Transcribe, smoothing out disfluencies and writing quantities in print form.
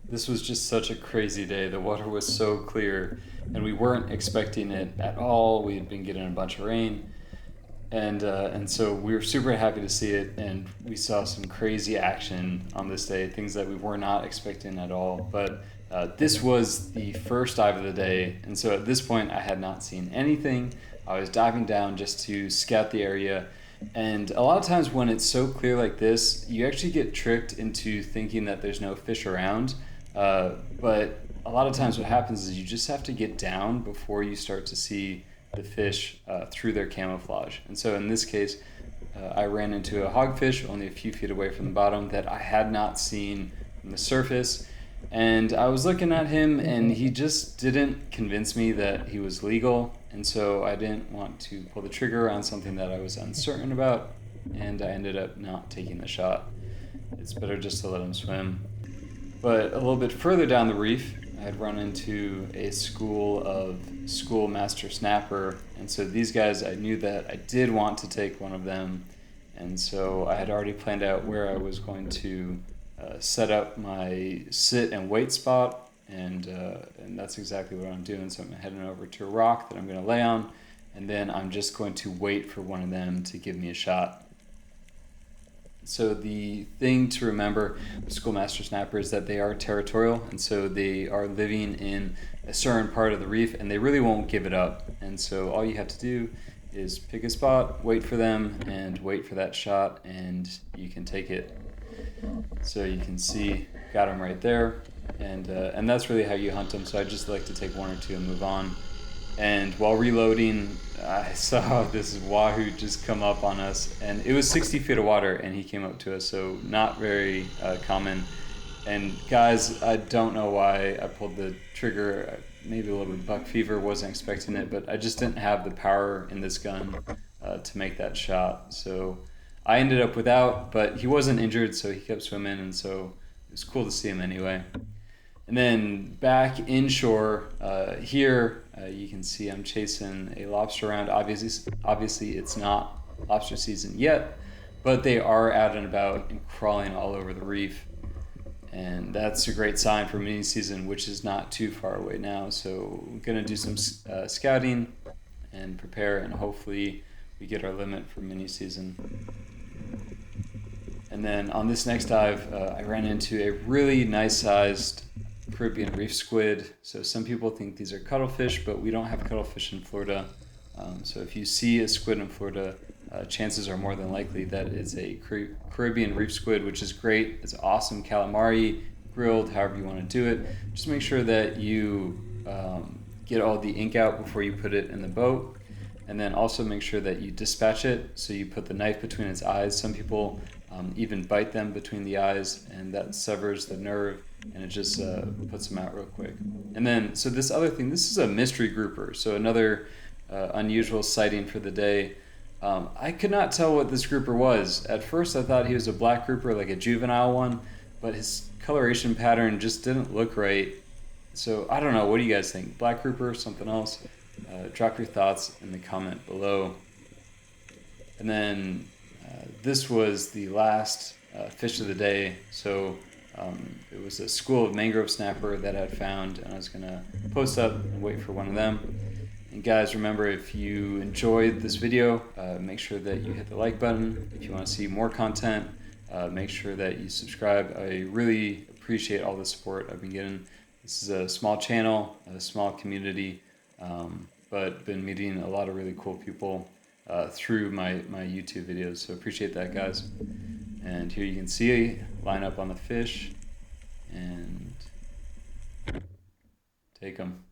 This was just such a crazy day. The water was so clear, and we weren't expecting it at all. We had been getting a bunch of rain, and so we were super happy to see it, and we saw some crazy action on this day, things that we were not expecting at all. But this was the first dive of the day, and so at this point, I had not seen anything. I was diving down just to scout the area. And a lot of times when it's so clear like this, you actually get tricked into thinking that there's no fish around. But a lot of times what happens is you just have to get down before you start to see the fish through their camouflage. And so in this case, I ran into a hogfish only a few feet away from the bottom that I had not seen from the surface. And I was looking at him, and he just didn't convince me that he was legal. And so I didn't want to pull the trigger on something that I was uncertain about, and I ended up not taking the shot. It's better just to let him swim. But a little bit further down the reef, I had run into a school of schoolmaster snapper, and so these guys, I knew that I did want to take one of them, and so I had already planned out where I was going to set up my sit and wait spot, and that's exactly what I'm doing. So I'm heading over to a rock that I'm going to lay on, and then I'm just going to wait for one of them to give me a shot. So the thing to remember with schoolmaster snapper is that they are territorial, and so they are living in a certain part of the reef, and they really won't give it up. And so all you have to do is pick a spot, wait for them, and wait for that shot, and you can take it. So you can see, got them right there, and that's really how you hunt them. So I just like to take one or two and move on. And while reloading, I saw this Wahoo just come up on us, and it was 60 feet of water, and he came up to us, so not very common. And guys, I don't know why I pulled the trigger. Maybe a little bit of buck fever, wasn't expecting it, but I just didn't have the power in this gun to make that shot. So I ended up without, but he wasn't injured, so he kept swimming, and so it was cool to see him anyway. And then back inshore, here you can see I'm chasing a lobster around. Obviously it's not lobster season yet, but they are out and about and crawling all over the reef. And that's a great sign for mini season, which is not too far away now. So we're gonna do some scouting and prepare, and hopefully we get our limit for mini season. And then on this next dive, I ran into a really nice sized Caribbean reef squid. So some people think these are cuttlefish, but we don't have cuttlefish in Florida. So if you see a squid in Florida, chances are more than likely that it's a Caribbean reef squid, which is great. It's awesome calamari, grilled, however you want to do it. Just make sure that you get all the ink out before you put it in the boat. And then also make sure that you dispatch it. So you put the knife between its eyes. Some people even bite them between the eyes, and that severs the nerve, and it just puts them out real quick. And then, so this other thing, this is a mystery grouper. So another unusual sighting for the day. I could not tell what this grouper was. At first I thought he was a black grouper, like a juvenile one, but his coloration pattern just didn't look right. So I don't know, what do you guys think? Black grouper, something else? Drop your thoughts in the comment below. And then this was the last fish of the day. So it was a school of mangrove snapper that I had found, and I was gonna post up and wait for one of them. And guys, remember, if you enjoyed this video, make sure that you hit the like button. If you want to see more content, make sure that you subscribe. I really appreciate all the support I've been getting. This is a small channel, a small community, but been meeting a lot of really cool people through my YouTube videos. So appreciate that, guys. And here you can see line up on the fish and take them.